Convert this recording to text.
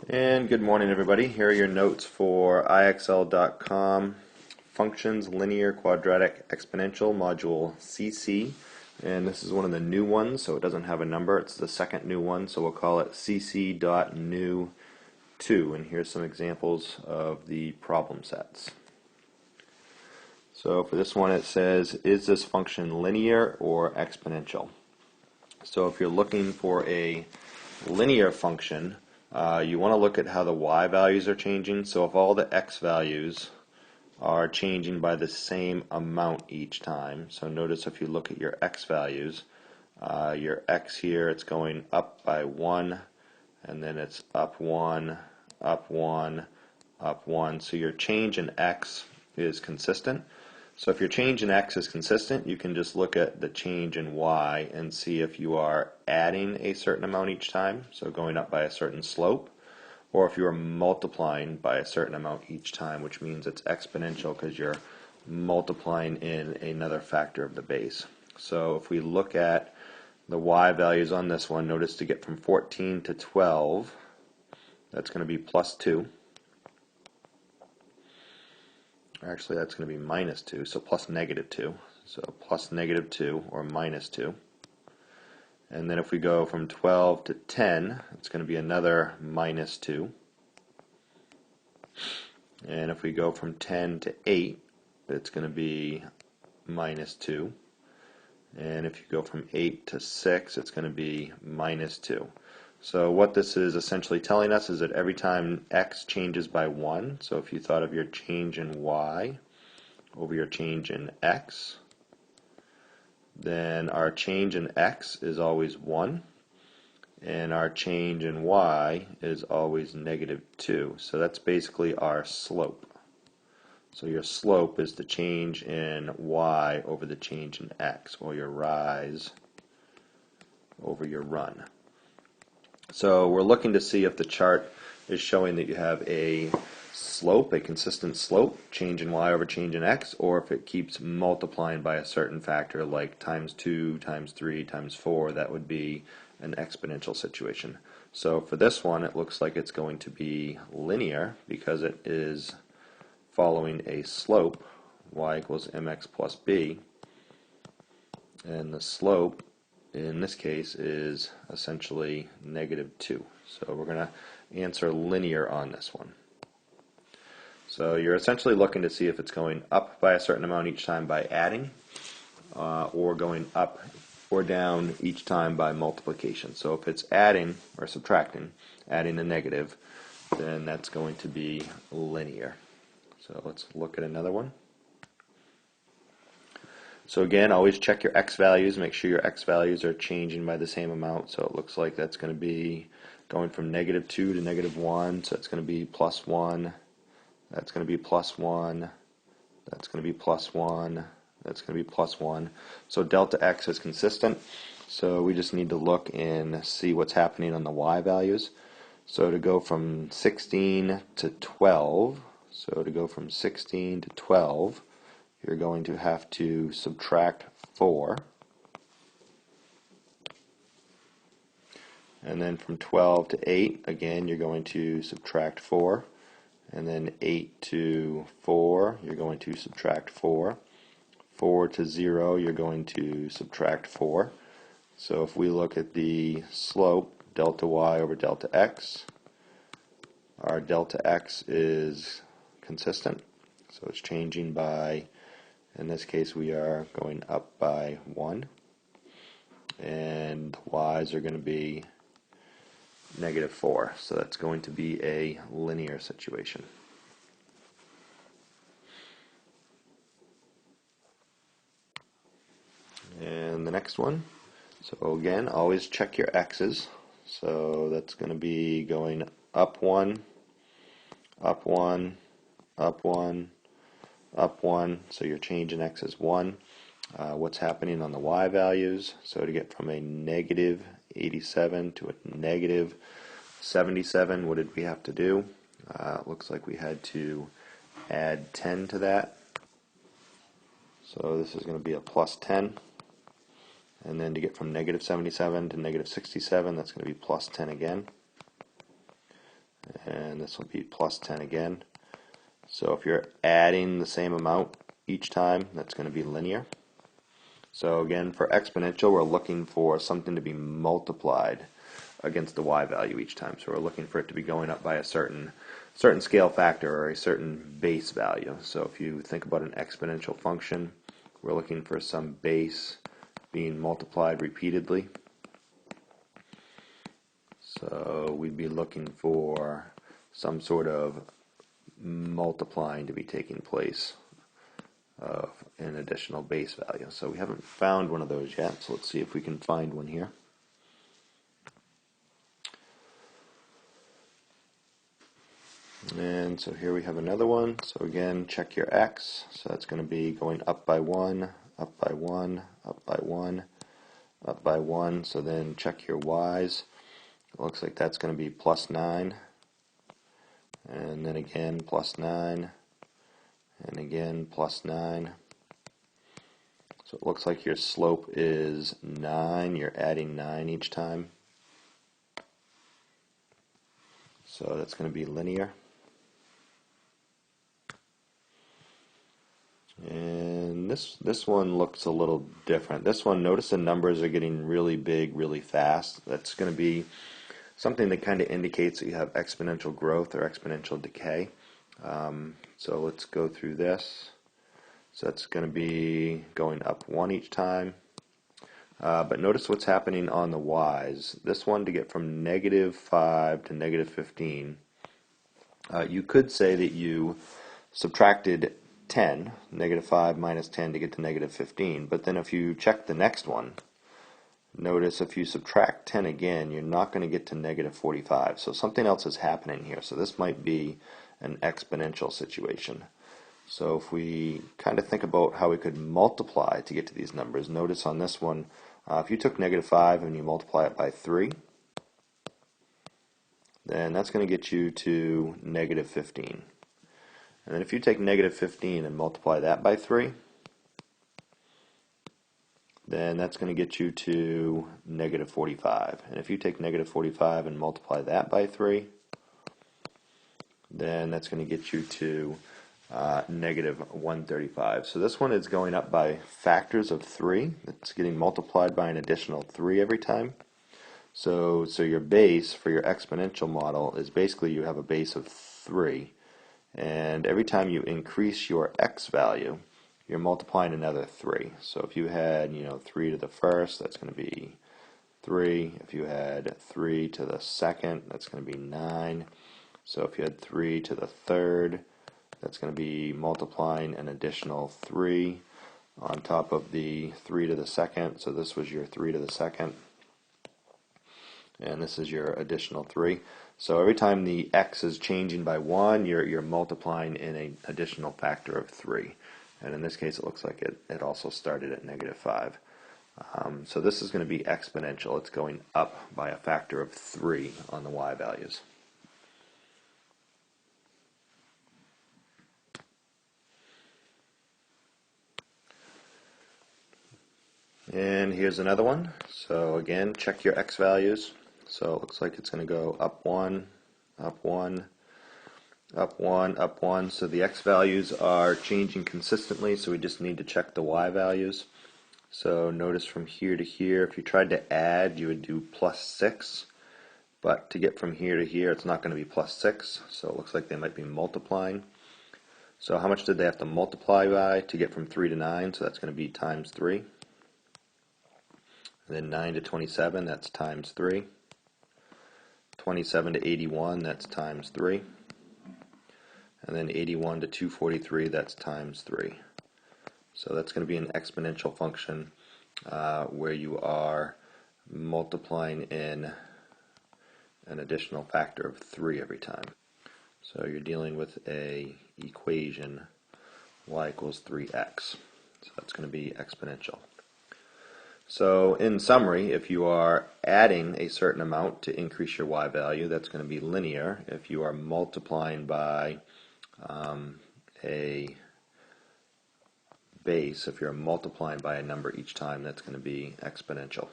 And good morning, everybody. Here are your notes for IXL.com Functions Linear Quadratic Exponential Module CC. And this is one of the new ones, so it doesn't have a number. It's the second new one, so we'll call it cc.new2. And here's some examples of the problem sets. So for this one it says, is this function linear or exponential? So if you're looking for a linear function, you want to look at how the y values are changing. So if all the x values are changing by the same amount each time, so notice if you look at your x values, your x here, it's going up by 1, and then it's up 1, up 1, up 1. So your change in x is consistent. So if your change in x is consistent, you can just look at the change in y and see if you are adding a certain amount each time, so going up by a certain slope, or if you are multiplying by a certain amount each time, which means it's exponential because you're multiplying in another factor of the base. So if we look at the y values on this one, notice to get from 14 to 12, that's going to be plus 2. Actually, that's going to be minus 2, so plus negative 2. So plus negative 2 or minus 2. And then if we go from 12 to 10, it's going to be another minus 2. And if we go from 10 to 8, it's going to be minus 2. And if you go from 8 to 6, it's going to be minus 2. So what this is essentially telling us is that every time x changes by 1, so if you thought of your change in y over your change in x, then our change in x is always 1, and our change in y is always negative 2. So that's basically our slope. So your slope is the change in y over the change in x, or your rise over your run. So we're looking to see if the chart is showing that you have a slope, a consistent slope, change in y over change in x, or if it keeps multiplying by a certain factor like times 2, times 3, times 4, that would be an exponential situation. So for this one, it looks like it's going to be linear because it is following a slope, y equals mx plus b, and the slope in this case is essentially negative 2. So we're going to answer linear on this one. So you're essentially looking to see if it's going up by a certain amount each time by adding, or going up or down each time by multiplication. So if it's adding or subtracting, adding a negative, then that's going to be linear. So let's look at another one. So again, always check your x values, make sure your x values are changing by the same amount. So it looks like that's going to be going from negative 2 to negative 1, so it's going to be plus 1, that's going to be plus 1, that's going to be plus 1, that's going to be plus 1. So delta x is consistent, so we just need to look and see what's happening on the y values. So to go from 16 to 12, you're going to have to subtract 4. And then from 12 to 8, again, you're going to subtract 4. And then 8 to 4, you're going to subtract 4. 4 to 0, you're going to subtract 4. So if we look at the slope, delta y over delta x, our delta x is consistent. So it's changing by, in this case, we are going up by 1. And y's are going to be negative 4. So that's going to be a linear situation. And the next one, so again, always check your x's. So that's going to be going up 1, up 1, up 1, up 1. So your change in x is 1. What's happening on the y values? So to get from a negative 87 to a negative 77, what did we have to do? It looks like we had to add 10 to that. So this is going to be a plus 10. And then to get from negative 77 to negative 67, that's going to be plus 10 again. and this will be plus 10 again. So if you're adding the same amount each time, that's going to be linear. So again, for exponential, we're looking for something to be multiplied against the y value each time. So we're looking for it to be going up by a certain scale factor or a certain base value. So if you think about an exponential function, we're looking for some base being multiplied repeatedly. So we'd be looking for some sort of multiplying to be taking place of an additional base value. So we haven't found one of those yet, so let's see if we can find one here. And so here we have another one. So again, check your x. So that's going to be going up by 1, up by 1, up by 1, up by 1. So then check your y's. It looks like that's going to be plus 9. And then again, plus 9. And again, plus 9. So it looks like your slope is 9. You're adding 9 each time. So that's going to be linear. And this one looks a little different. This one, notice the numbers are getting really big really fast. That's going to be something that kind of indicates that you have exponential growth or exponential decay. So let's go through this. So that's going to be going up 1 each time. But notice what's happening on the y's. This one, to get from negative 5 to negative 15, you could say that you subtracted 10, negative 5 minus 10 to get to negative 15. But then if you check the next one, notice if you subtract 10 again, you're not going to get to negative 45. So something else is happening here. So this might be an exponential situation. So if we kind of think about how we could multiply to get to these numbers, notice on this one, if you took negative 5 and you multiply it by 3, then that's going to get you to negative 15. And then if you take negative 15 and multiply that by 3, then that's going to get you to negative 45. And if you take negative 45 and multiply that by 3, then that's going to get you to negative 135. So this one is going up by factors of 3. It's getting multiplied by an additional 3 every time. So your base for your exponential model is basically you have a base of 3. And every time you increase your x value, you're multiplying another 3. So if you had, 3 to the first, that's going to be 3. If you had 3 to the second, that's going to be 9. So if you had 3 to the third, that's going to be multiplying an additional 3 on top of the 3 to the second. So this was your 3 to the second. And this is your additional 3. So every time the x is changing by 1, you're multiplying in an additional factor of 3. And in this case, it looks like it also started at negative 5. So this is going to be exponential. It's going up by a factor of 3 on the y values. And here's another one. So again, check your x values. So it looks like it's going to go up 1, up 1, up 1, up 1. So the x values are changing consistently, so we just need to check the y values. So notice from here to here, if you tried to add, you would do plus 6. But to get from here to here, it's not going to be plus 6. So it looks like they might be multiplying. So how much did they have to multiply by to get from 3 to 9? So that's going to be times 3. And then 9 to 27, that's times 3. 27 to 81, that's times 3. And then 81 to 243, that's times 3. So that's going to be an exponential function where you are multiplying in an additional factor of 3 every time. So you're dealing with a equation y equals 3x. So that's going to be exponential. So in summary, if you are adding a certain amount to increase your y value, that's going to be linear. If you are multiplying by a base, if you're multiplying by a number each time, that's going to be exponential.